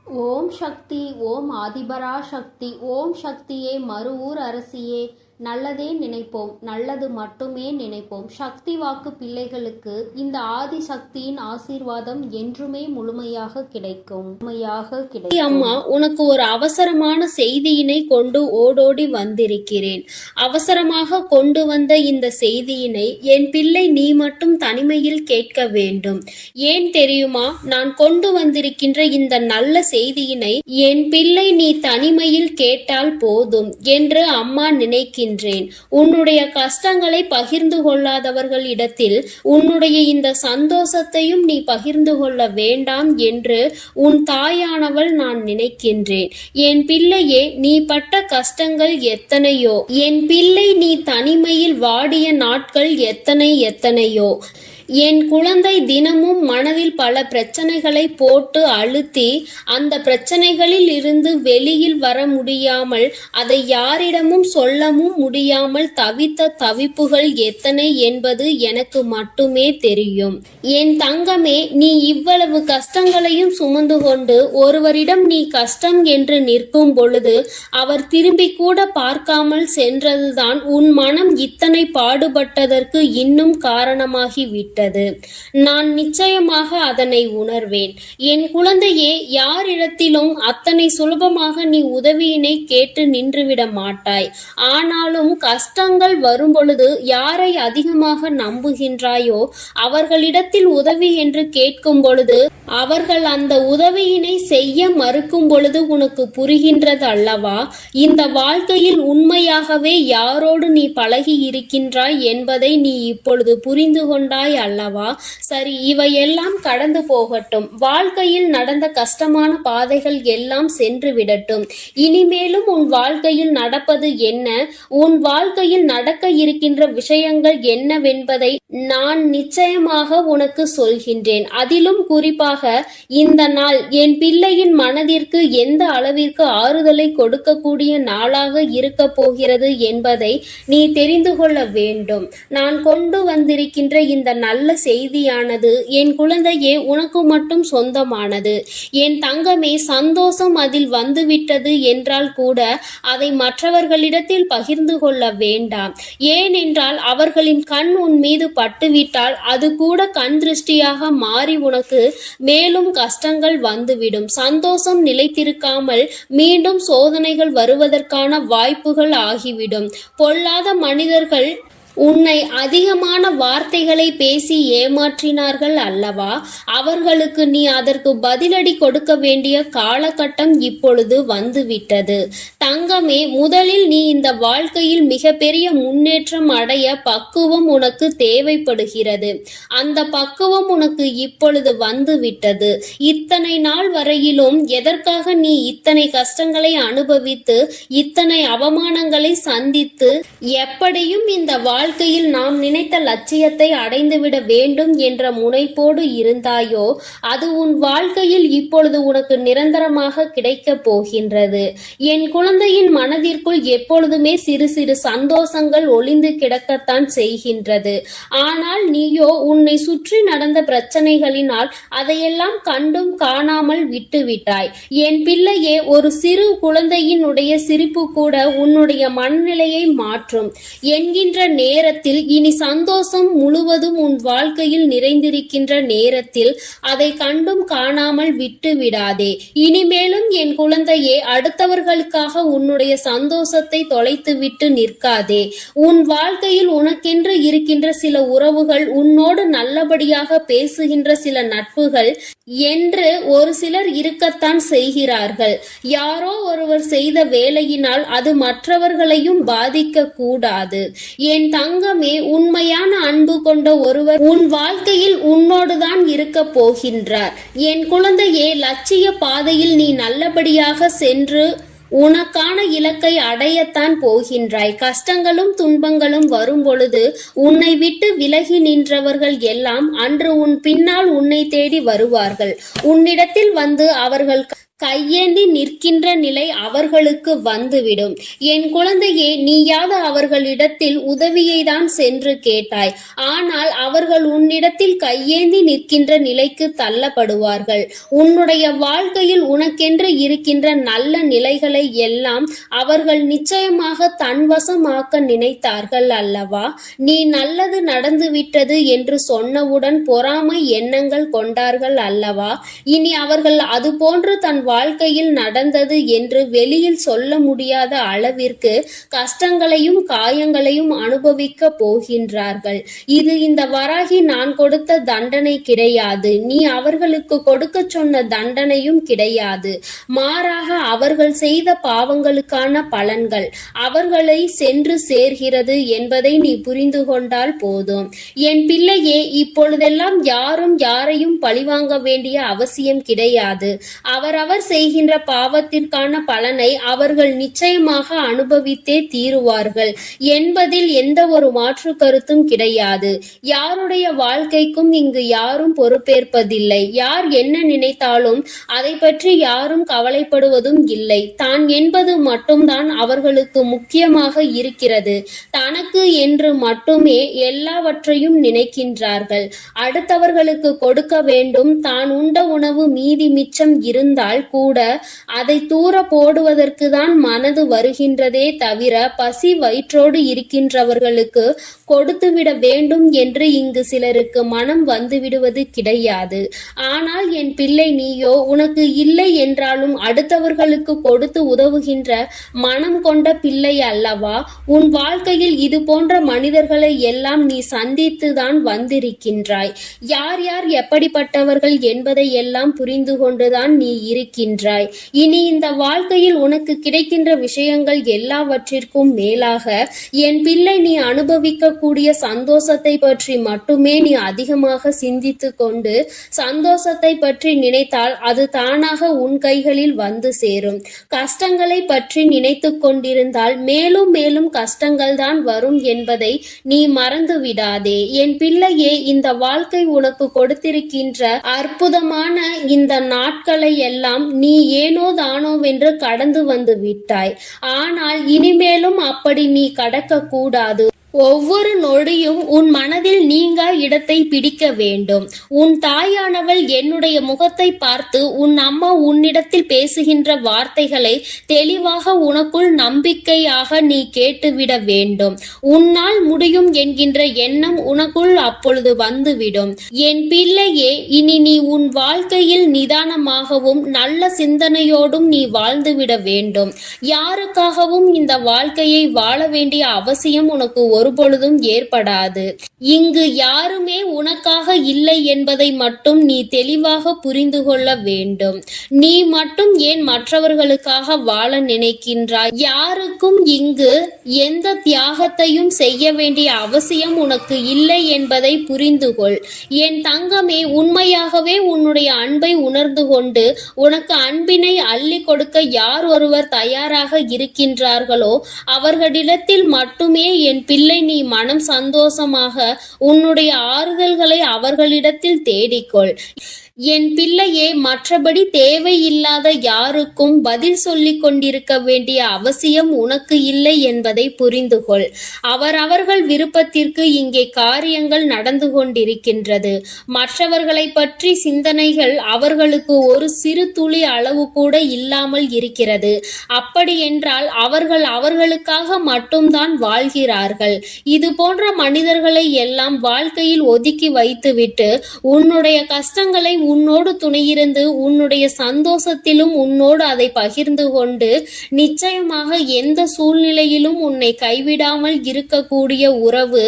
ஓம் சக்தி, ஓம் ஆதிபரா சக்தி, ஓம் சக்தியே, மறுவூர் அரசியே, நல்லதே நினைப்போம், நல்லது மட்டுமே நினைப்போம். சக்தி வாக்கு பிள்ளைகளுக்கு இந்த ஆதி சக்தியின் ஆசீர்வாதம் என்றுமே முழுமையாக கிடைக்கும். அம்மா, உனக்கு ஒரு அவசரமான செய்தியினை கொண்டு ஓடோடி வந்திருக்கிறேன். அவசரமாக கொண்டு வந்த இந்த செய்தியினை என் பிள்ளை நீ மட்டும் தனிமையில் கேட்க வேண்டும். ஏன் தெரியுமா? நான் கொண்டு வந்திருக்கின்ற இந்த நல்ல செய்தியினை என் பிள்ளை நீ தனிமையில் கேட்டால் போதும் என்று அம்மா நினைக்கின்றேன். உன்னுடைய கஷ்டங்களை பகிர்ந்து கொள்ளாதவர்கள் இடத்தில் உன்னுடைய இந்த சந்தோஷத்தையும் நீ பகிர்ந்து கொள்ள வேண்டாம் என்று உன் தாயானவள் நான் நினைக்கின்றேன். என் பிள்ளையே, நீ பட்ட கஷ்டங்கள் எத்தனையோ, என் பிள்ளை நீ தனிமையில் வாடிய நாட்கள் எத்தனையோ. என் குழந்தை தினமும் மனதில் பல பிரச்சனைகளை போட்டு அழுத்தி அந்த பிரச்சனைகளில் இருந்து வெளியில் வர முடியாமல் அதை யாரிடமும் சொல்லவும் முடியாமல் தவித்த தவிப்புகள் எத்தனை என்பது எனக்கு மட்டுமே தெரியும். என் தங்கமே, நீ இவ்வளவு கஷ்டங்களையும் சுமந்து கொண்டு ஒருவரிடம் நீ கஷ்டம் என்று நிற்கும் பொழுது அவர் திரும்பி கூட பார்க்காமல் சென்றதுதான் உன் மனம் இத்தனை பாடுபட்டதற்கு இன்னும் காரணமாகிவிட்டது. நான் நிச்சயமாக அதனை உணர்வேன். என் குழந்தையே, யாரிடத்திலும் அத்தனை சுலபமாக நீ உதவியினை கேட்டு நின்றுவிட மாட்டாய். ஆனாலும் கஷ்டங்கள் வரும் பொழுது யாரை அதிகமாக நம்புகின்றாயோ அவர்களிடத்தில் உதவி என்று கேட்கும் பொழுது அவர்கள் அந்த உதவியினை செய்ய மறுக்கும் பொழுது உனக்கு புரிகின்றது அல்லவா? இந்த வாழ்க்கையில் உண்மையாகவே யாரோடு நீ பழகி இருக்கின்றாய் என்பதை நீ இப்பொழுது புரிந்து கொண்டாய் அல்லவா? சரி, இவையெல்லாம் கடந்து போகட்டும். வாழ்க்கையில் நடந்த கஷ்டமான பாதைகள் எல்லாம் சென்று விடட்டும். இனிமேலும் உன் வாழ்க்கையில் நடப்பது என்ன, உன் வாழ்க்கையில் நடக்க இருக்கின்ற விஷயங்கள் என்னவென்பதை நான் நிச்சயமாக உனக்கு சொல்கின்றேன். அதிலும் குறிப்பாக இந்த நாள் என் பிள்ளையின் மனதிற்கு எந்த அளவிற்கு ஆறுதலை கொடுக்கக்கூடிய நாளாக இருக்க போகிறது என்பதை நீ தெரிந்து கொள்ள வேண்டும். நான் கொண்டு வந்திருக்கின்ற இந்த நல்ல செய்தியானது என் குழந்தையே உனக்கு மட்டும் சொந்தமானது. என் தங்கமே, சந்தோஷம் அதில் வந்துவிட்டது என்றால் கூட அதை மற்றவர்களிடத்தில் பகிர்ந்து கொள்ள வேண்டாம். ஏனென்றால் அவர்களின் கண் உன் மீது பட்டுவிட்டால் அது கூட கண் திருஷ்டியாக மாறி உனக்கு மேலும் கஷ்டங்கள் வந்துவிடும். சந்தோஷம் நிலைத்திருக்காமல் மீண்டும் சோதனைகள் வருவதற்கான வாய்ப்புகள் ஆகிவிடும். பொல்லாத மனிதர்கள் உன்னை அதிகமான வார்த்தைகளை பேசி ஏமாற்றினார்கள் அல்லவா? அவர்களுக்கு நீ அதற்கு பதிலடி கொடுக்க வேண்டிய காலகட்டம் இப்பொழுது வந்துவிட்டது. தங்கமே, முதலில் நீ இந்த வாழ்க்கையில் மிகப்பெரிய முன்னேற்றம் அடைய பக்குவம் உனக்கு தேவைப்படுகிறது. அந்த பக்குவம் உனக்கு இப்பொழுது வந்துவிட்டது. இத்தனை நாள் வரையிலும் எதற்காக நீ இத்தனை கஷ்டங்களை அனுபவித்து இத்தனை அவமானங்களை சந்தித்து எப்படியும் இந்த வாழ்க்கையில் நாம் நினைத்த லட்சியத்தை அடைந்துவிட வேண்டும் என்ற முனைப்போடு இருந்தாயோ அது உன் வாழ்க்கையில் இப்பொழுது உனக்கு நிரந்தரமாக கிடைக்க போகின்றது. என் குழந்தையின் மனதிற்குள் எப்பொழுதுமே சிறு சிறு சந்தோஷங்கள் ஒளிந்து கிடக்கத்தான் செய்கின்றது. ஆனால் நீயோ உன்னை சுற்றி நடந்த பிரச்சனைகளினால் அதையெல்லாம் கண்டும் காணாமல் விட்டுவிட்டாய். என் பிள்ளையே, ஒரு சிறு குழந்தையினுடைய சிரிப்பு கூட உன்னுடைய மனநிலையை மாற்றும் என்கின்ற நேரத்தில் இனி சந்தோஷம் முழுவதும் உன் வாழ்க்கையில் நிறைந்திருக்கின்ற நேரத்தில் அதை கண்டும் காணாமல் விட்டு விடாதே. இனிமேலும் என் குழந்தையே, அடுத்தவர்களுக்காக உன்னுடைய சந்தோஷத்தை தொலைத்துவிட்டு நிற்காதே. உன் வாழ்க்கையில் உனக்கென்று இருக்கின்ற சில உறவுகள், உன்னோடு நல்லபடியாக பேசுகின்ற சில நட்புகள் என்று ஒரு சிலர் இருக்கத்தான் செய்கிறார்கள். யாரோ ஒருவர் செய்த வேலையினால் அது மற்றவர்களையும் பாதிக்க கூடாது. என் தங்கமே, உண்மையான அன்பு கொண்ட ஒருவர் உன் வாழ்க்கையில் உன்னோடுதான் இருக்க போகின்றார். என் குழந்தையே, லட்சிய பாதையில் நீ நல்லபடியாக சென்று உனக்கான இலக்கை அடையத்தான் போகின்றாய். கஷ்டங்களும் துன்பங்களும் வரும் பொழுது உன்னை விட்டு விலகி நின்றவர்கள் எல்லாம் அன்று உன் பின்னால் உன்னை தேடி வருவார்கள். உன்னிடத்தில் வந்து அவர்கள் கையேந்தி நிற்கின்ற நிலை அவர்களுக்கு வந்துவிடும். என் குழந்தையே, நீயாவது அவர்களிடத்தில் உதவியை தான் சென்று கேட்டாய். ஆனால் அவர்கள் உன்னிடத்தில் கையேந்தி நிற்கின்ற நிலைக்கு தள்ளப்படுவார்கள். உன்னுடைய வாழ்க்கையில் உனக்கென்று இருக்கின்ற நல்ல நிலைகளை எல்லாம் அவர்கள் நிச்சயமாக தன்வசமாக்க நினைத்தார்கள் அல்லவா? நீ நல்லது நடந்துவிட்டது என்று சொன்னவுடன் பொறாமை எண்ணங்கள் கொண்டார்கள் அல்லவா? இனி அவர்கள் அதுபோன்று தன் வாழ்க்கையில் நடந்தது என்று வெளியில் சொல்ல முடியாத அளவிற்கு கஷ்டங்களையும் காயங்களையும் அனுபவிக்க போகின்றார்கள். இது இந்த வராகி நான் கொடுத்த தண்டனை கிடையாது. நீ அவர்களுக்கு கொடுக்க சொன்ன தண்டனையும் கிடையாது. மாறாக அவர்கள் செய்த பாவங்களுக்கான பலன்கள் அவர்களை சென்று சேர்கிறது என்பதை நீ புரிந்து கொண்டால் போதும். என் பிள்ளையே, இப்பொழுதெல்லாம் யாரும் யாரையும் பழிவாங்க வேண்டிய அவசியம் கிடையாது. அவரவர் செய்கின்ற பாவத்திற்கான பலனை அவர்கள் நிச்சயமாக அனுபவித்தே தீருவார்கள் என்பதில் எந்த ஒரு மாற்று கருத்தும் கிடையாது. யாருடைய வாழ்க்கைக்கும் இங்கு யாரும் பொறுப்பேற்பதில்லை. யார் என்ன நினைத்தாலும் அதை பற்றி யாரும் கவலைப்படுவதும் இல்லை. தான் என்பது மட்டும்தான் அவர்களுக்கு முக்கியமாக இருக்கிறது. தனக்கு என்று மட்டுமே எல்லாவற்றையும் நினைக்கின்றார்கள். அடுத்தவர்களுக்கு கொடுக்க வேண்டும். தான் உண்ட உணவு மீதி மிச்சம் இருந்தால் கூட அதை தூர போடுவதற்கு தான் மனது வருகின்றதே தவிர பசி வயிற்றோடு இருக்கின்றவர்களுக்கு கொடுத்துவிட வேண்டும் என்று இங்கு சிலருக்கு மனம் வந்துவிடுவது கிடையாது. ஆனால் என் பிள்ளை, நீயோ உனக்கு இல்லை என்றாலும் அடுத்தவர்களுக்கு கொடுத்து உதவுகின்ற மனம் கொண்ட பிள்ளை அல்லவா? உன் வாழ்க்கையில் இது போன்ற மனிதர்களை எல்லாம் நீ சந்தித்துதான் வந்திருக்கின்றாய். யார் யார் எப்படிப்பட்டவர்கள் என்பதை எல்லாம் புரிந்து கொண்டுதான் நீ இருக்கின்றாய். இனி இந்த வாழ்க்கையில் உனக்கு கிடைக்கின்ற விஷயங்கள் எல்லாவற்றிற்கும் மேலாக என் பிள்ளை, நீ அனுபவிக்கக்கூடிய சந்தோஷத்தை பற்றி மட்டுமே நீ அதிகமாக சிந்தித்து கொண்டு சந்தோஷத்தை பற்றி நினைத்தால் அது தானாக உன் கைகளில் வந்து சேரும். கஷ்டங்களை பற்றி நினைத்து கொண்டிருந்தால் மேலும் மேலும் கஷ்டங்கள் தான் வரும் என்பதை நீ மறந்து விடாதே. என் பிள்ளையே, இந்த வாழ்க்கை உனக்கு கொடுத்திருக்கின்ற அற்புதமான இந்த நாட்களை எல்லாம் நீ ஏனோ தானோவென்று கடந்து வந்து விட்டாய். ஆனால் இனிமேலும் அப்படி நீ கடக்க கூடாது. ஒவ்வொரு நொடியும் உன் மனதில் நீங்கா இடத்தை பிடிக்க வேண்டும். உன் தாயானவள் என்னுடைய முகத்தை பார்த்து உன் அம்மா உன்னிடத்தில் பேசுகின்ற வார்த்தைகளை தெளிவாக உனக்குள் நம்பிக்கையாக நீ கேட்டுவிட வேண்டும். உன்னால் முடியும் என்கின்ற எண்ணம் உனக்குள் அப்பொழுது வந்துவிடும். என் பிள்ளையே, இனி நீ உன் வாழ்க்கையில் நிதானமாகவும் நல்ல சிந்தனையோடும் நீ வாழ்ந்துவிட வேண்டும். யாருக்காகவும் இந்த வாழ்க்கையை வாழ வேண்டிய அவசியம் உனக்கு ஒருபொழுதும் ஏற்படாது. இங்கு யாருமே உனக்காக இல்லை என்பதை மட்டும் நீ தெளிவாக புரிந்து கொள்ள வேண்டும். நீ மட்டும் ஏன் மற்றவர்களுக்காக வாழ நினைக்கின்றாய்? யாருக்கும் இங்கு எந்த தியாகத்தையும் செய்ய வேண்டிய அவசியம் உனக்கு இல்லை என்பதை புரிந்து கொள். என் தங்கமே, உண்மையாகவே உன்னுடைய அன்பை உணர்ந்து கொண்டு உனக்கு அன்பினை அள்ளி கொடுக்க யார் ஒருவர் தயாராக இருக்கின்றார்களோ அவர்களிடத்தில் மட்டுமே என் பிள்ளை நீ மனம் சந்தோஷமாக உன்னுடைய ஆறுதல்களை அவர்களிடத்தில் தேடிக்கொள். என் பிள்ளையே, மற்றபடி தேவையில்லாத யாருக்கும் பதில் சொல்லிக் கொண்டிருக்க வேண்டிய அவசியம் உனக்கு இல்லை என்பதை புரிந்து கொள். அவரவர்கள் விருப்பத்திற்கு இங்கே காரியங்கள் நடந்து கொண்டிருக்கின்றது. மற்றவர்களை பற்றி சிந்தனைகள் அவர்களுக்கு ஒரு சிறு துளி அளவு கூட இல்லாமல் இருக்கிறது. அப்படி என்றால் அவர்கள் அவர்களுக்காக மட்டும்தான் வாழ்கிறார்கள். இது போன்ற மனிதர்களை எல்லாம் வாழ்க்கையில் ஒதுக்கி வைத்துவிட்டு உன்னுடைய கஷ்டங்களை உன்னோடு துணையிருந்து உன்னுடைய சந்தோஷத்திலும் உன்னோடு அதை பகிர்ந்து கொண்டு நிச்சயமாக எந்த சூழ்நிலையிலும் உன்னை கைவிடாமல் இருக்கக்கூடிய உறவு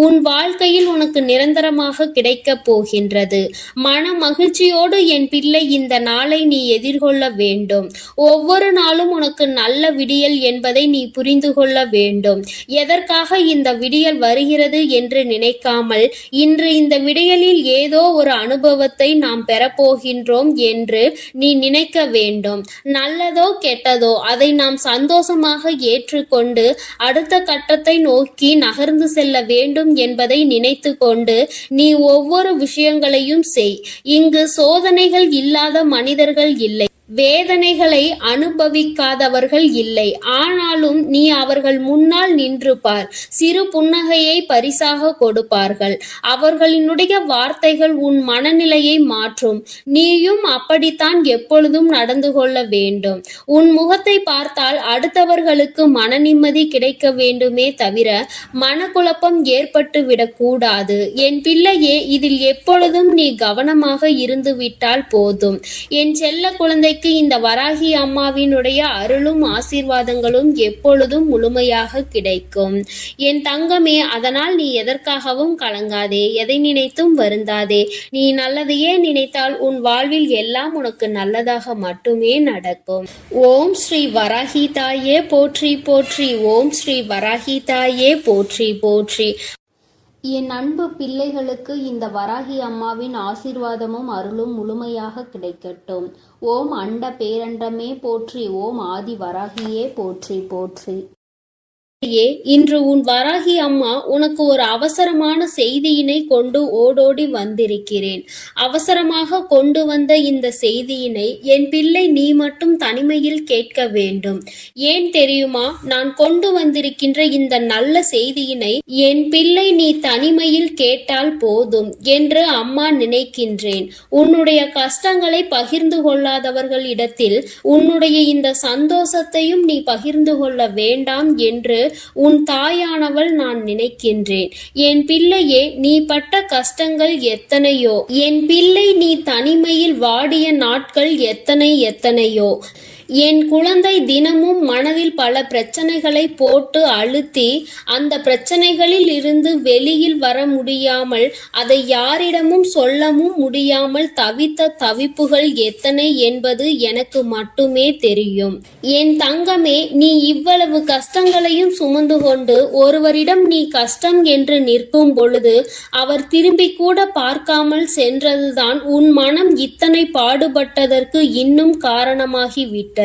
உன் வாழ்க்கையில் உனக்கு நிரந்தரமாக கிடைக்கப் போகின்றது. மன மகிழ்ச்சியோடு என் பிள்ளை இந்த நாளை நீ எதிர்கொள்ள வேண்டும். ஒவ்வொரு நாளும் உனக்கு நல்ல விடியல் என்பதை நீ புரிந்து கொள்ள வேண்டும். எதற்காக இந்த விடியல் வருகிறது என்று நினைக்காமல் இன்று இந்த விடியலில் ஏதோ ஒரு அனுபவத்தை நாம் பெறப்போகின்றோம் என்று நீ நினைக்க வேண்டும். நல்லதோ கெட்டதோ அதை நாம் சந்தோஷமாக ஏற்றுக்கொண்டு அடுத்த கட்டத்தை நோக்கி நகர்ந்து செல்ல வேண்டும் என்பதை நினைத்து கொண்டு நீ ஒவ்வொரு விஷயங்களையும் செய். இங்கு சோதனைகள் இல்லாத மனிதர்கள் இல்லை. வேதனைகளை அனுபவிக்காதவர்கள் இல்லை. ஆனாலும் நீ அவர்கள் முன்னால் நின்று பார். சிறு புன்னகையை பரிசாக கொடுப்பார்கள். அவர்களினுடைய வார்த்தைகள் உன் மனநிலையை மாற்றும். நீயும் அப்படித்தான் எப்பொழுதும் நடந்து கொள்ள வேண்டும். உன் முகத்தை பார்த்தால் அடுத்தவர்களுக்கு மன நிம்மதி கிடைக்க வேண்டுமே தவிர மனக்குழப்பம் ஏற்பட்டு விடக்கூடாது. என் பிள்ளையே, இதில் எப்பொழுதும் நீ கவனமாக இருந்து விட்டால் போதும். என் செல்ல குழந்தைக்கு இந்த வராகி அம்மாவினுடைய அருளும் ஆசீர்வாதங்களும் எப்பொழுதும் முழுமையாக கிடைக்கும். என் தங்கமே, அதனால் நீ எதற்காகவும் கலங்காதே, எதை நினைத்தும் வருந்தாதே. நீ நல்லதையே நினைத்தால் உன் வாழ்வில் எல்லாம் உனக்கு நல்லதாக மட்டுமே நடக்கும். ஓம் ஸ்ரீ வராகி தாயே போற்றி போற்றி. ஓம் ஸ்ரீ வராகி தாயே போற்றி போற்றி. என் அன்பு பிள்ளைகளுக்கு இந்த வராகி அம்மாவின் ஆசீர்வாதமும் அருளும் முழுமையாக கிடைக்கட்டும். ஓம் அண்ட பேரண்டமே போற்றி. ஓம் ஆதி வராகியே போற்றி போற்றி. இன்று உன் வராகி அம்மா உனக்கு ஒரு அவசரமான செய்தியினை கொண்டு ஓடோடி வந்திருக்கிறேன். அவசரமாக கொண்டு வந்த இந்த செய்தியினை என் பிள்ளை நீ மட்டும் தனிமையில் கேட்க வேண்டும். ஏன் தெரியுமா? நான் கொண்டு வந்திருக்கின்ற இந்த நல்ல செய்தியினை என் பிள்ளை நீ தனிமையில் கேட்டால் போதும் என்று அம்மா நினைக்கின்றேன். உன்னுடைய கஷ்டங்களை பகிர்ந்து கொள்ளாதவர்களிடத்தில் உன்னுடைய இந்த சந்தோஷத்தையும் நீ பகிர்ந்து கொள்ள வேண்டாம் என்று உன் தாயானவள் நான் நினைக்கின்றேன். என் பிள்ளையே, நீ பட்ட கஷ்டங்கள் எத்தனையோ. என் பிள்ளை நீ தனிமையில் வாடிய நாட்கள் எத்தனையோ. என் குழந்தை தினமும் மனதில் பல பிரச்சனைகளை போட்டு அழுத்தி அந்த பிரச்சனைகளில் இருந்து வெளியில் வர முடியாமல் அதை யாரிடமும் சொல்லவும் முடியாமல் தவித்த தவிப்புகள் எத்தனை என்பது எனக்கு மட்டுமே தெரியும். என் தங்கமே, நீ இவ்வளவு கஷ்டங்களையும் சுமந்து கொண்டு ஒருவரிடம் நீ கஷ்டம் என்று நிற்கும் பொழுது அவர் திரும்பி கூட பார்க்காமல் சென்றதுதான் உன் மனம் இத்தனை பாடுபட்டதற்கு இன்னும் காரணமாகிவிட்டது.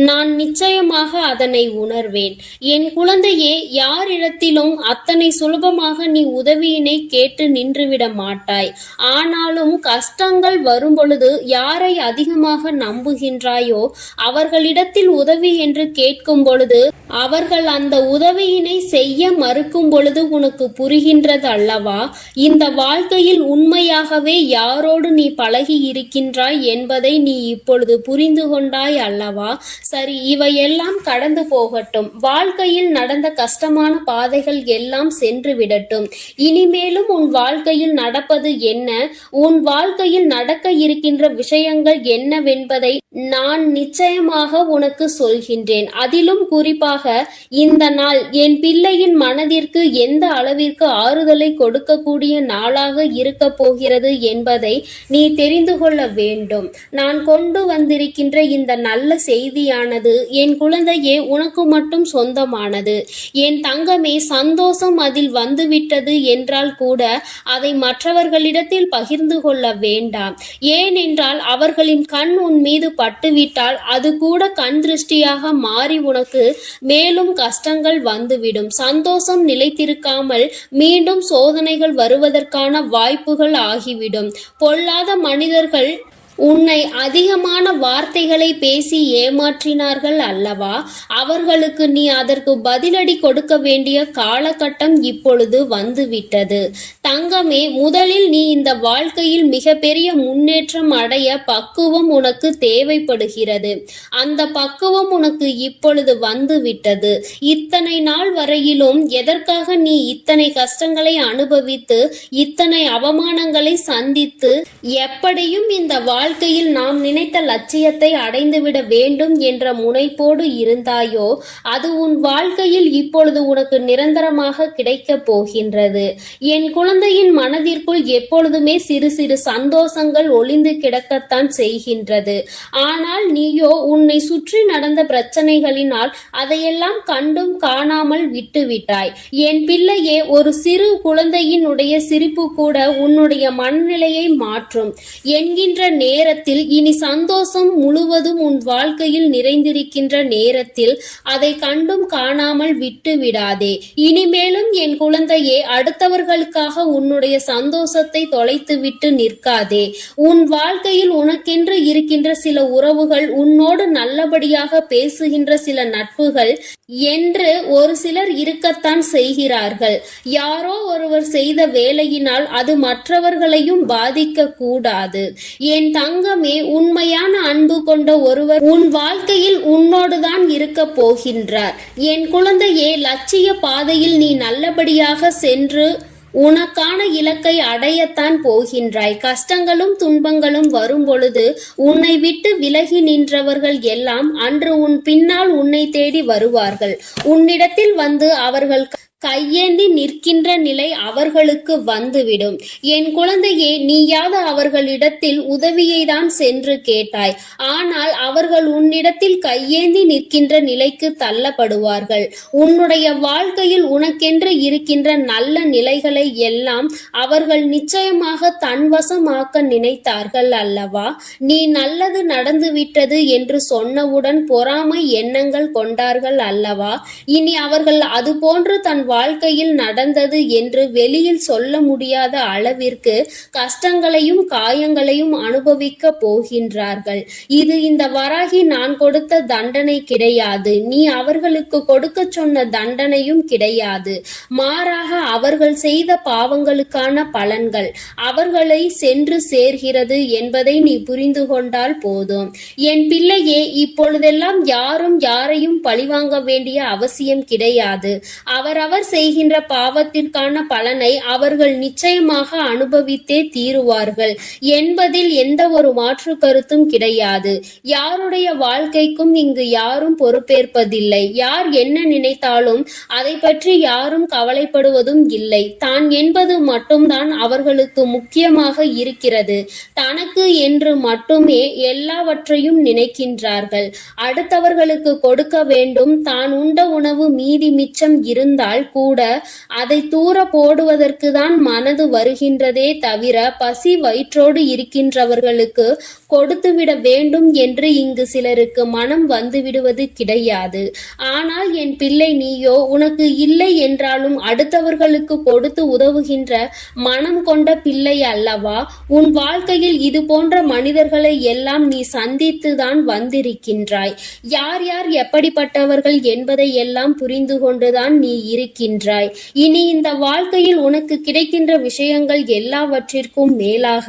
நான் நிச்சயமாக அதனை உணர்வேன். என் குழந்தையே, யாரிடத்திலும் அத்தனை சுலபமாக நீ உதவியினை கேட்டு நின்றுவிட மாட்டாய். ஆனாலும் கஷ்டங்கள் வரும் பொழுது யாரை அதிகமாக நம்புகின்றாயோ அவர்களிடத்தில் உதவி என்று கேட்கும் பொழுது அவர்கள் அந்த உதவியினை செய்ய மறுக்கும் பொழுது உனக்கு புரிகின்றது அல்லவா? இந்த வாழ்க்கையில் உண்மையாகவே யாரோடு நீ பழகி இருக்கின்றாய் என்பதை நீ இப்பொழுது புரிந்து கொண்டாய் அல்லவா? சரி, இவையெல்லாம் கடந்து போகட்டும். வாழ்க்கையில் நடந்த கஷ்டமான பாதைகள் எல்லாம் சென்று விடட்டும். இனிமேலும் உன் வாழ்க்கையில் நடப்பது என்ன, உன் வாழ்க்கையில் நடக்க இருக்கின்ற விஷயங்கள் என்னவென்பதை நான் நிச்சயமாக உனக்கு சொல்கின்றேன். அதிலும் குறிப்பாக இந்த நாள் என் பிள்ளையின் மனதிற்கு எந்த அளவிற்கு ஆறுதலை கொடுக்கக்கூடிய நாளாக இருக்க போகிறது என்பதை நீ தெரிந்து கொள்ள வேண்டும். நான் கொண்டு வந்திருக்கின்ற இந்த நல்ல செய்தியானது என் குழந்தையே உனக்கு மட்டும் சொந்தமானது. என் தங்கமே, சந்தோஷம் அதில் வந்துவிட்டது என்றால் கூட அதை மற்றவர்களிடத்தில் பகிர்ந்து கொள்ள வேண்டாம். ஏனென்றால் அவர்களின் கண் உன் மீது பட்டுவிட்டால் அது கூட கண் திருஷ்டியாக மாறி உனக்கு மேலும் கஷ்டங்கள் வந்துவிடும். சந்தோஷம் நிலைத்திருக்காமல் மீண்டும் சோதனைகள் வருவதற்கான வாய்ப்புகள் ஆகிவிடும். பொல்லாத மனிதர்கள் உன்னை அதிகமான வார்த்தைகளை பேசி ஏமாற்றினார்கள் அல்லவா? அவர்களுக்கு நீ அதற்கு பதிலடி கொடுக்க வேண்டிய காலகட்டம் இப்பொழுது வந்துவிட்டது. தங்கமே, முதலில் நீ இந்த வாழ்க்கையில் மிகப்பெரிய முன்னேற்றம் அடைய பக்குவம் உனக்கு தேவைப்படுகிறது. அந்த பக்குவம் உனக்கு இப்பொழுது வந்துவிட்டது. இத்தனை நாள் வரையிலும் எதற்காக நீ இத்தனை கஷ்டங்களை அனுபவித்து இத்தனை அவமானங்களை சந்தித்து எப்படியும் இந்த வாழ்க்கையில் நாம் நினைத்த லட்சியத்தை அடைந்துவிட வேண்டும் என்ற முனைப்போடு இருந்தாயோ அது உன் வாழ்க்கையில் இப்பொழுது உனக்கு நிரந்தரமாக கிடைக்கப் போகின்றது. என் குழந்தையின் மனதிற்குள் எப்பொழுதுமே சிறு சிறு சந்தோஷங்கள் ஒளிந்து கிடக்கத்தான் செய்கின்றது. ஆனால் நீயோ உன்னை சுற்றி நடந்த பிரச்சனைகளினால் அதையெல்லாம் கண்டும் காணாமல் விட்டுவிட்டாய். என் பிள்ளையே, ஒரு சிறு குழந்தையினுடைய சிரிப்பு கூட உன்னுடைய மனநிலையை மாற்றும் என்கின்ற நேரத்தில், இனி சந்தோஷம் முழுவதும் உன் வாழ்க்கையில் நிறைந்திருக்கின்ற நேரத்தில் அதை கண்டும் காணாமல் விட்டு விடாதே. இனிமேலும் என் குழந்தையே, அடுத்தவர்களுக்காக உன்னுடைய சந்தோஷத்தை தொலைத்துவிட்டு நிற்காதே. உன் வாழ்க்கையில் உனக்கென்று இருக்கின்ற சில உறவுகள், உன்னோடு நல்லபடியாக பேசுகின்ற சில நட்புகள் என்று ஒரு சிலர் இருக்கத்தான் செய்கிறார்கள். யாரோ ஒருவர் செய்த வேலையினால் அது மற்றவர்களையும் பாதிக்க கூடாது. என் தங்கமே, உண்மையான அன்பு கொண்ட ஒருவர் உன் வாழ்க்கையில் உன்னோடுதான் இருக்க போகின்றார். என் குழந்தையே, லட்சிய பாதையில் நீ நல்லபடியாக சென்று உனக்கான இலக்கை அடையத்தான் போகின்றாய். கஷ்டங்களும் துன்பங்களும் வரும் பொழுது உன்னை விட்டு விலகி நின்றவர்கள் எல்லாம் அன்று உன் பின்னால் உன்னை தேடி வருவார்கள். உன்னிடத்தில் வந்து அவர்கள் கையேந்தி நிற்கின்ற நிலை அவர்களுக்கு வந்துவிடும். என் குழந்தையே, நீயாவது அவர்களிடத்தில் உதவியை தான் சென்று கேட்டாய். ஆனால் அவர்கள் உன்னிடத்தில் கையேந்தி நிற்கின்ற நிலைக்கு தள்ளப்படுவார்கள். உன்னுடைய வாழ்க்கையில் உனக்கென்று இருக்கின்ற நல்ல நிலைகளை எல்லாம் அவர்கள் நிச்சயமாக தன்வசமாக்க நினைத்தார்கள் அல்லவா? நீ நல்லது நடந்துவிட்டது என்று சொன்னவுடன் பொறாமை எண்ணங்கள் கொண்டார்கள் அல்லவா? இனி அவர்கள் அது போன்று தன் வாழ்க்கையில் நடந்தது என்று வெளியில் சொல்ல முடியாத அளவிற்கு கஷ்டங்களையும் காயங்களையும் அனுபவிக்க போகின்றார்கள். இது இந்த வராகி நான் கொடுத்த தண்டனை கிடையாது. நீ அவர்களுக்கு கொடுக்க சொன்ன தண்டனையும் கிடையாது. மாறாக அவர்கள் செய்த பாவங்களுக்கான பலன்கள் அவர்களை சென்று சேர்கிறது என்பதை நீ புரிந்து கொண்டால் போதும். என் பிள்ளையே, இப்பொழுதெல்லாம் யாரும் யாரையும் பழிவாங்க வேண்டிய அவசியம் கிடையாது. அவரவர் செய்கின்ற பாவத்திற்கான பலனை அவர்கள் நிச்சயமாக அனுபவித்தே தீருவார்கள் என்பதில் எந்த ஒரு மாற்று கருத்தும் கிடையாது. யாருடைய வாழ்க்கைக்கும் இங்கு யாரும் பொறுப்பேற்பதில்லை. யார் என்ன நினைத்தாலும் அதை பற்றி யாரும் கவலைப்படுவதும் இல்லை. தான் என்பது மட்டும்தான் அவர்களுக்கு முக்கியமாக இருக்கிறது. தனக்கு என்று மட்டுமே எல்லாவற்றையும் நினைக்கின்றார்கள். அடுத்தவர்களுக்கு கொடுக்க வேண்டும். தான் உண்ட உணவு மீதி மிச்சம் இருந்தால் கூட அதை தூர போடுவதற்கு தான் மனது வருகின்றதே தவிர பசி வயிற்றோடு இருக்கின்றவர்களுக்கு கொடுத்துவிட வேண்டும் என்று இங்கு சிலருக்கு மனம் வந்துவிடுவது கிடையாது. ஆனால் என் பிள்ளை, நீயோ உனக்கு இல்லை என்றாலும் அடுத்தவர்களுக்கு கொடுத்து உதவுகின்ற மனம் கொண்ட பிள்ளை அல்லவா? உன் வாழ்க்கையில் இது போன்ற மனிதர்களை எல்லாம் நீ சந்தித்துதான் வந்திருக்கின்றாய். யார் யார் எப்படிப்பட்டவர்கள் என்பதை எல்லாம் புரிந்து கொண்டுதான் நீ இருக்கின்றாய். இனி இந்த வாழ்க்கையில் உனக்கு கிடைக்கின்ற விஷயங்கள் எல்லாவற்றிற்கும் மேலாக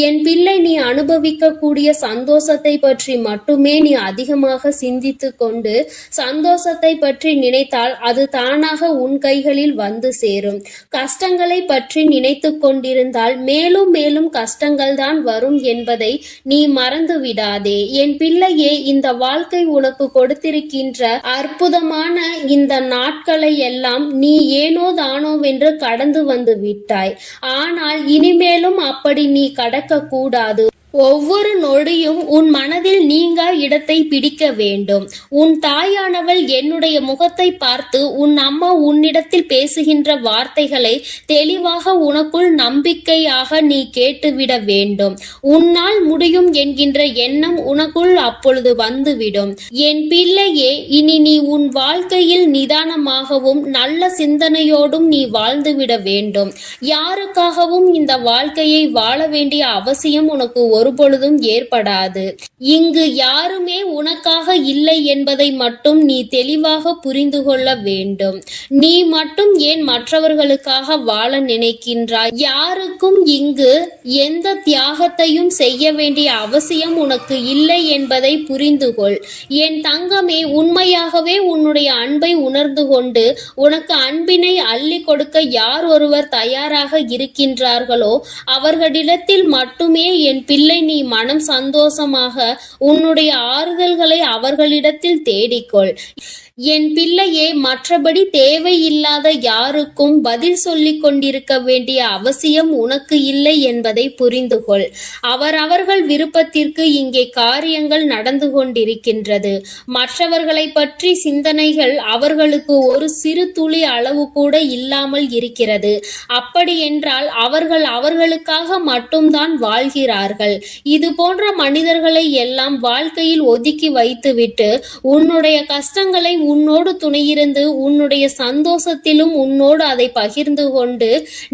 என் பிள்ளை, நீ அனுபவிக்கக்கூடிய சந்தோஷத்தை பற்றி மட்டுமே நீ அதிகமாக சிந்தித்து கொண்டு சந்தோஷத்தை பற்றி நினைத்தால் அது தானாக உன் கைகளில் வந்து சேரும். கஷ்டங்களை பற்றி நினைத்து கொண்டிருந்தால் மேலும் மேலும் கஷ்டங்கள் தான் வரும் என்பதை நீ மறந்து விடாதே. என் பிள்ளையே, இந்த வாழ்க்கை உனக்கு கொடுத்திருக்கின்ற அற்புதமான இந்த நாட்களை எல்லாம் நீ ஏனோ தானோவென்று கடந்து வந்து விட்டாய். ஆனால் இனிமேலும் அப்படி நீ கடக்க கூடாது. ஒவ்வொரு நொடியும் உன் மனதில் நீங்கா இடத்தை பிடிக்க வேண்டும். உன் தாயானவள் என்னுடைய முகத்தை பார்த்து உன் அம்மா உன்னிடத்தில் பேசுகின்ற வார்த்தைகளை தெளிவாக உனக்குள் நம்பிக்கையாக நீ கேட்டுவிட வேண்டும். உன்னால் முடியும் என்கின்ற எண்ணம் உனக்குள் அப்பொழுது வந்துவிடும். என் பிள்ளையே, இனி நீ உன் வாழ்க்கையில் நிதானமாகவும் நல்ல சிந்தனையோடும் நீ வாழ்ந்துவிட வேண்டும். யாருக்காகவும் இந்த வாழ்க்கையை வாழ வேண்டிய அவசியம் உனக்கு ஒருபொழுதும் ஏற்படாது. இங்கு யாருமே உனக்காக இல்லை என்பதை மட்டும் நீ தெளிவாக புரிந்து கொள்ள வேண்டும். நீ மட்டும் ஏன் மற்றவர்களுக்காக வாழ நினைக்கின்றாய்? யாருக்கும் இங்கு எந்த தியாகத்தையும் செய்ய வேண்டிய அவசியம் உனக்கு இல்லை என்பதை புரிந்து கொள். என் தங்கமே, உண்மையாகவே உன்னுடைய அன்பை உணர்ந்து கொண்டு உனக்கு அன்பினை அள்ளி கொடுக்க யார் ஒருவர் தயாராக இருக்கின்றார்களோ அவர்களிடத்தில் மட்டுமே என் பிள்ளை நீ மனம் சந்தோஷமாக உன்னுடைய ஆறுதல்களை அவர்களிடத்தில் தேடிக்கொள். என் பிள்ளையே, மற்றபடி தேவையில்லாத யாருக்கும் பதில் சொல்லிக் கொண்டிருக்க வேண்டிய அவசியம் உனக்கு இல்லை என்பதை புரிந்து கொள். அவரவர்கள் விருப்பத்திற்கு இங்கே காரியங்கள் நடந்து கொண்டிருக்கின்றது. மற்றவர்களை பற்றி சிந்தனைகள் அவர்களுக்கு ஒரு சிறு துளி அளவு கூட இல்லாமல் இருக்கிறது. அப்படி என்றால் அவர்கள் அவர்களுக்காக மட்டும்தான் வாழ்கிறார்கள். இது போன்ற மனிதர்களை எல்லாம் வாழ்க்கையில் ஒதுக்கி வைத்துவிட்டு உன்னுடைய கஷ்டங்களை உன்னோடு துணையிருந்து உன்னுடைய சந்தோஷத்திலும் உன்னோடு அதை பகிர்ந்து கொண்டு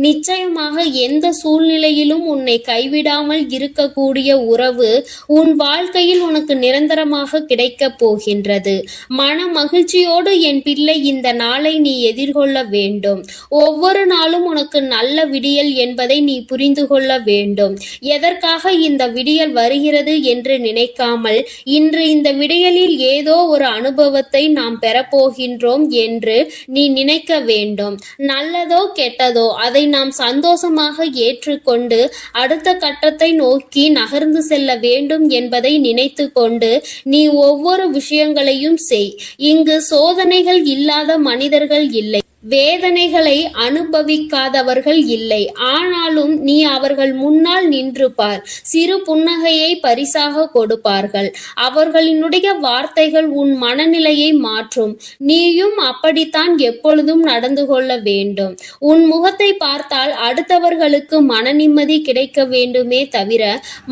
நிச்சயமாக எந்த சூழ்நிலையிலும் உன்னை கைவிடாமல் இருக்கக்கூடிய உறவு உன் வாழ்க்கையில் உனக்கு நிரந்தரமாக கிடைக்கப் போகின்றது. மன மகிழ்ச்சியோடு என் பிள்ளை இந்த நாளை நீ எதிர்கொள்ள வேண்டும். ஒவ்வொரு நாளும் உனக்கு நல்ல விடியல் என்பதை நீ புரிந்து கொள்ள வேண்டும். எதற்காக இந்த விடியல் வருகிறது என்று நினைக்காமல் இன்று இந்த விடியலில் ஏதோ ஒரு அனுபவத்தை நாம் பெறப்போகின்றோம் என்று நீ நினைக்க வேண்டும். நல்லதோ கெட்டதோ அதை நாம் சந்தோஷமாக ஏற்றுக்கொண்டு அடுத்த கட்டத்தை நோக்கி நகர்ந்து செல்ல வேண்டும் என்பதை நினைத்து கொண்டு நீ ஒவ்வொரு விஷயங்களையும் செய். இங்கு சோதனைகள் இல்லாத மனிதர்கள் இல்லை, வேதனைகளை அனுபவிக்காதவர்கள் இல்லை. ஆனாலும் நீ அவர்கள் முன்னால் நின்று பார். சிறு புன்னகையை பரிசாக கொடுப்பார்கள். அவர்களினுடைய வார்த்தைகள் உன் மனநிலையை மாற்றும். நீயும் அப்படித்தான் எப்பொழுதும் நடந்து கொள்ள வேண்டும். உன் முகத்தை பார்த்தால் அடுத்தவர்களுக்கு மன நிம்மதி கிடைக்க வேண்டுமே தவிர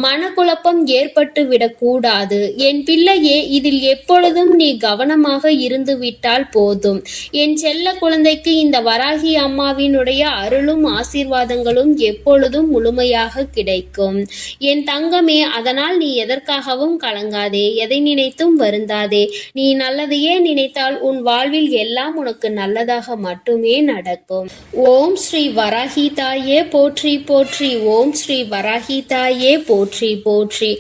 மனக்குழப்பம் ஏற்பட்டு விடக்கூடாது. என் பிள்ளையே, இதில் எப்பொழுதும் நீ கவனமாக இருந்து விட்டால் போதும். என் செல்ல குழந்தை இந்த வராகி அம்மாவினுடைய அருளும் ஆசீர்வாதங்களும் எப்பொழுதும் முழுமையாக கிடைக்கும். என் தங்கமே, அதனால் நீ எதற்காகவும் கலங்காதே, எதை நினைத்தும் வருந்தாதே. நீ நல்லதையே நினைத்தால் உன் வாழ்வில் எல்லாம் உனக்கு நல்லதாக மட்டுமே நடக்கும். ஓம் ஸ்ரீ வராகி தாயே போற்றி போற்றி. ஓம் ஸ்ரீ வராகி தாயே போற்றி போற்றி.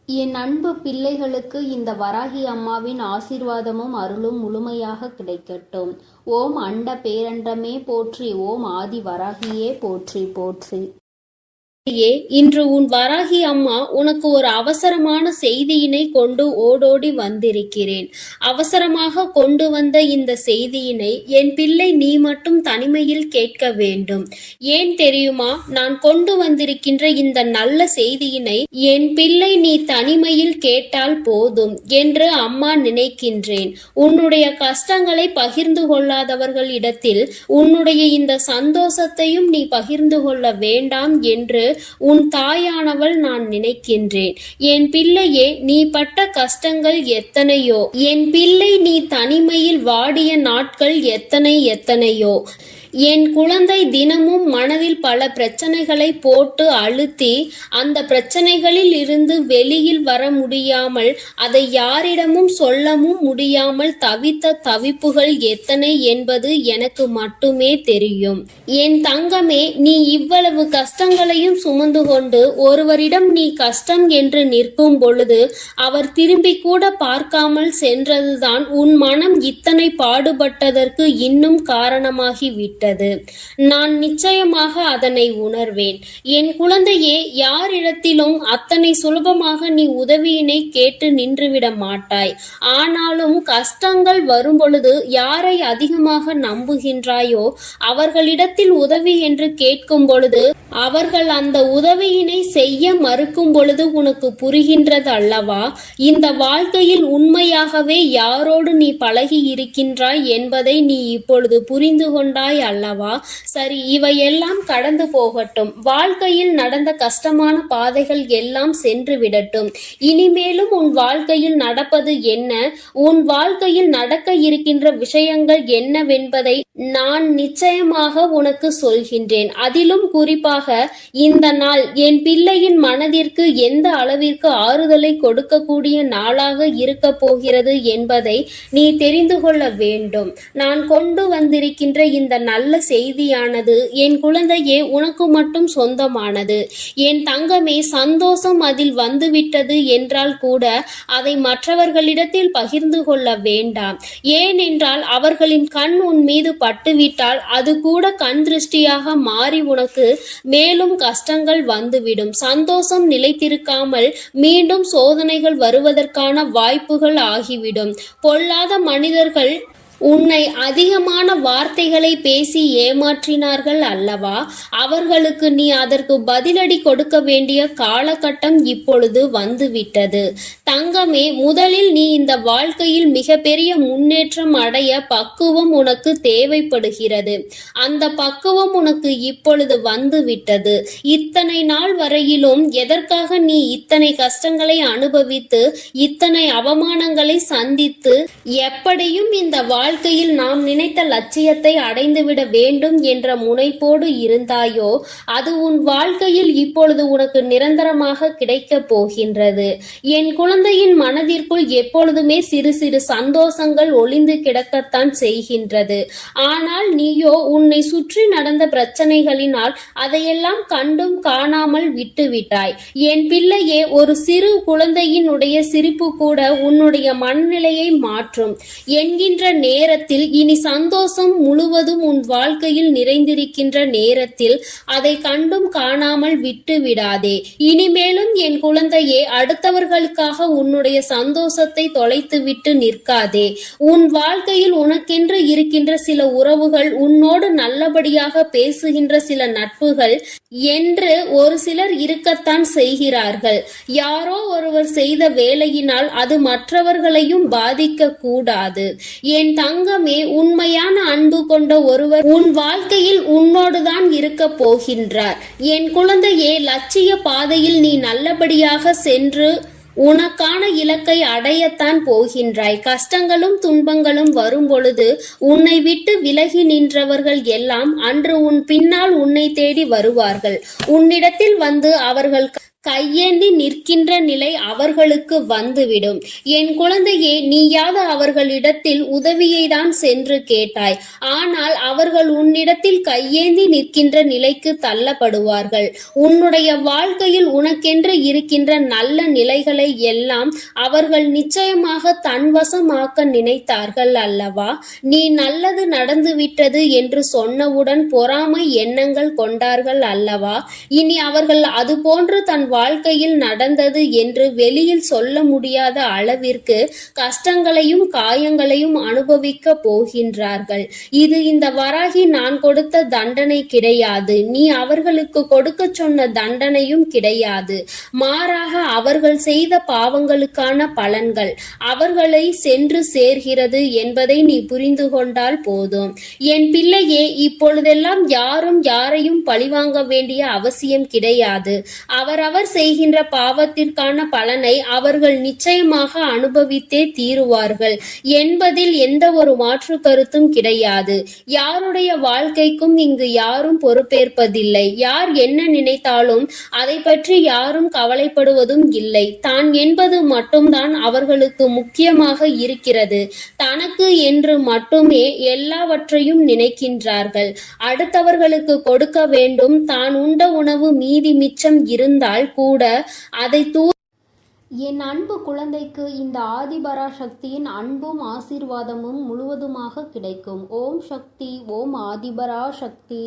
என் அன்பு பிள்ளைகளுக்கு இந்த வராகி அம்மாவின் ஆசீர்வாதமும் அருளும் முழுமையாக கிடைக்கட்டும். ஓம் அண்ட பேரண்டமே போற்றி. ஓம் ஆதி வராகியே போற்றி போற்றி. இன்று உன் வராகி அம்மா உனக்கு ஒரு அவசரமான செய்தியினை கொண்டு ஓடோடி வந்திருக்கிறேன். அவசரமாக கொண்டு வந்த இந்த செய்தியினை என் பிள்ளை நீ மட்டும் தனிமையில் கேட்க வேண்டும். ஏன் தெரியுமா? நான் கொண்டு வந்திருக்கின்ற இந்த நல்ல செய்தியினை என் பிள்ளை நீ தனிமையில் கேட்டால் போதும் என்று அம்மா நினைக்கின்றேன். உன்னுடைய கஷ்டங்களை பகிர்ந்து கொள்ளாதவர்களிடத்தில் உன்னுடைய இந்த சந்தோஷத்தையும் நீ பகிர்ந்து கொள்ள வேண்டாம் என்று உன் தாயானவள் நான் நினைக்கின்றேன். என் பிள்ளையே, நீ பட்ட கஷ்டங்கள் எத்தனையோ. என் பிள்ளை நீ தனிமையில் வாடிய நாட்கள் எத்தனையோ. என் குழந்தை தினமும் மனதில் பல பிரச்சனைகளை போட்டு அழுத்தி அந்த பிரச்சனைகளில் இருந்து வெளியில் வர முடியாமல் அதை யாரிடமும் சொல்லவும் முடியாமல் தவித்த தவிப்புகள் எத்தனை என்பது எனக்கு மட்டுமே தெரியும். என் தங்கமே, நீ இவ்வளவு கஷ்டங்களையும் சுமந்து கொண்டு ஒருவரிடம் நீ கஷ்டம் என்று நிற்கும் பொழுது அவர் திரும்பி கூட பார்க்காமல் சென்றதுதான் உன் மனம் இத்தனை பாடுபட்டதற்கு இன்னும் காரணமாகி விட்டது. நான் நிச்சயமாக அதனை உணர்வேன். என் குழந்தையே, யாரிடத்திலும் அத்தனை சுலபமாக நீ உதவியினை கேட்டு நின்றுவிட மாட்டாய். ஆனாலும் கஷ்டங்கள் வரும் பொழுது யாரை அதிகமாக நம்புகின்றாயோ அவர்களிடத்தில் உதவி என்று கேட்கும் பொழுது அவர்கள் அந்த உதவியினை செய்ய மறுக்கும் பொழுது உனக்கு புரிகின்றது அல்லவா? இந்த வாழ்க்கையில் உண்மையாகவே யாரோடு நீ பழகி இருக்கின்றாய் என்பதை நீ இப்பொழுது புரிந்து கொண்டாய் அல்லவா? சரி, இவையெல்லாம் கடந்து போகட்டும். வாழ்க்கையில் நடந்த கஷ்டமான பாதைகள் எல்லாம் சென்று விடட்டும். இனிமேலும் உன் வாழ்க்கையில் நடப்பது என்ன, உன் வாழ்க்கையில் நடக்க இருக்கின்ற விஷயங்கள் என்னவென்பதை நான் நிச்சயமாக உனக்கு சொல்கின்றேன். அதிலும் குறிப்பாக இந்த நாள் என் பிள்ளையின் மனதிற்கு எந்த அளவிற்கு ஆறுதலை கொடுக்கக்கூடிய நாளாக இருக்க போகிறது என்பதை நீ தெரிந்து கொள்ள வேண்டும். நான் கொண்டு வந்திருக்கின்ற இந்த நல்ல நல்ல செய்தியானது. என் குழந்தையே, உனக்கு மட்டும் சொந்தமானது. என் தங்கமே, சந்தோஷம் அதில் வந்துவிட்டது என்றால் கூட அதை மற்றவர்களிடத்தில் பகிர்ந்து கொள்ள வேண்டாம். ஏனென்றால் அவர்களின் கண் உன் மீது பட்டுவிட்டால் அது கூட கண் திருஷ்டியாக மாறி உனக்கு மேலும் கஷ்டங்கள் வந்துவிடும். சந்தோஷம் நிலைத்திருக்காமல் மீண்டும் சோதனைகள் வருவதற்கான வாய்ப்புகள் ஆகிவிடும். பொல்லாத மனிதர்கள் உன்னை அதிகமான வார்த்தைகளை பேசி ஏமாற்றினார்கள் அல்லவா? அவர்களுக்கு நீ அதற்கு பதிலடி கொடுக்க வேண்டிய காலகட்டம் இப்பொழுது வந்துவிட்டது. தங்கமே, முதலில் நீ இந்த வாழ்க்கையில் மிகப்பெரிய முன்னேற்றம் அடைய பக்குவம் உனக்கு தேவைப்படுகிறது. அந்த பக்குவம் உனக்கு இப்பொழுது வந்துவிட்டது. இத்தனை நாள் வரையிலும் எதற்காக நீ இத்தனை கஷ்டங்களை அனுபவித்து இத்தனை அவமானங்களை சந்தித்து எப்படியும் இந்த வாழ்க்கையில் நாம் நினைத்த லட்சியத்தை அடைந்துவிட வேண்டும் என்ற முனைப்போடு இருந்தாயோ, அது உன் வாழ்க்கையில் இப்பொழுது உனக்கு நிரந்தரமாக கிடைக்கப் போகின்றது. என் குழந்தையின் மனதிற்குள் எப்பொழுதுமே சிறு சிறு சந்தோஷங்கள் ஒளிந்து கிடக்கத்தான் செய்கின்றது. ஆனால் நீயோ உன்னை சுற்றி நடந்த பிரச்சனைகளினால் அதையெல்லாம் கண்டும் காணாமல் விட்டுவிட்டாய். என் பிள்ளையே, ஒரு சிறு குழந்தையினுடைய சிரிப்பு கூட உன்னுடைய மனநிலையை மாற்றும் என்கின்ற நேரத்தில், இனி சந்தோஷம் முழுவதும் உன் வாழ்க்கையில் நிறைந்திருக்கின்ற நேரத்தில் அதை கண்டும் காணாமல் விட்டு விடாதே. இனிமேலும் என் குழந்தையே, அடுத்தவர்களுக்காக உன்னுடைய சந்தோஷத்தை தொலைத்துவிட்டு நிற்காதே. உன் வாழ்க்கையில் உனக்கென்று இருக்கின்ற சில உறவுகள், உன்னோடு நல்லபடியாக பேசுகின்ற சில நட்புகள் என்று ஒரு சிலர் இருக்கத்தான் செய்கிறார்கள். யாரோ ஒருவர் செய்த வேலையினால் அது மற்றவர்களையும் பாதிக்க கூடாது. என் தங்கமே, உண்மையான அன்பு கொண்ட ஒருவர் உன் வாழ்க்கையில் உன்னோடுதான் இருக்க போகின்றார். என் குழந்தையே, லட்சிய பாதையில் நீ நல்லபடியாக சென்று உனக்கான இலக்கை அடையத்தான் போகின்றாய். கஷ்டங்களும் துன்பங்களும் வரும் பொழுது உன்னை விட்டு விலகி நின்றவர்கள் எல்லாம் அன்று உன் பின்னால் உன்னை தேடி வருவார்கள். உன்னிடத்தில் வந்து அவர்கள் கையேந்தி நிற்கின்ற நிலை அவர்களுக்கு வந்துவிடும். என் குழந்தையே, நீயாவது அவர்களிடத்தில் உதவியை தான் சென்று கேட்டாய். ஆனால் அவர்கள் உன்னிடத்தில் கையேந்தி நிற்கின்ற நிலைக்கு தள்ளப்படுவார்கள். உன்னுடைய வாழ்க்கையில் உனக்கென்று இருக்கின்ற நல்ல நிலைகளை எல்லாம் அவர்கள் நிச்சயமாக தன்வசமாக்க நினைத்தார்கள் அல்லவா? நீ நல்லது நடந்துவிட்டது என்று சொன்னவுடன் பொறாமை எண்ணங்கள் கொண்டார்கள் அல்லவா? இனி அவர்கள் அதுபோன்று தன் வாழ்க்கையில் நடந்தது என்று வெளியில் சொல்ல முடியாத அளவிற்கு கஷ்டங்களையும் காயங்களையும் அனுபவிக்க போகின்றார்கள். இது இந்த வராகி நான் கொடுத்த தண்டனை கிடையாது. நீ அவர்களுக்கு கொடுக்க சொன்ன தண்டனையும் கிடையாது. மாறாக அவர்கள் செய்த பாவங்களுக்கான பலன்கள் அவர்களை சென்று சேர்கிறது என்பதை நீ புரிந்து கொண்டால் போதும். என் பிள்ளையே, இப்பொழுதெல்லாம் யாரும் யாரையும் பழிவாங்க வேண்டிய அவசியம் கிடையாது. அவரவர் செய்கின்ற பாவத்திற்கான பலனை அவர்கள் நிச்சயமாக அனுபவித்தே தீருவார்கள் என்பதில் எந்த ஒரு மாற்று கருத்தும் கிடையாது. யாருடைய வாழ்க்கைக்கும் இங்கு யாரும் பொறுப்பேற்பதில்லை. யார் என்ன நினைத்தாலும் அதை பற்றி யாரும் கவலைப்படுவதும் இல்லை. தான் என்பது மட்டும்தான் அவர்களுக்கு முக்கியமாக இருக்கிறது. தனக்கு என்று மட்டுமே எல்லாவற்றையும் நினைக்கின்றார்கள். அடுத்தவர்களுக்கு கொடுக்க வேண்டும். தான் உண்ட உணவு மீதி மிச்சம் இருந்தால் கூட அதை என் அன்பு குழந்தைக்கு இந்த ஆதிபராசக்தியின் அன்பும் ஆசீர்வாதமும் முழுவதுமாக கிடைக்கும். ஓம் சக்தி. ஓம் ஆதிபராசக்தி.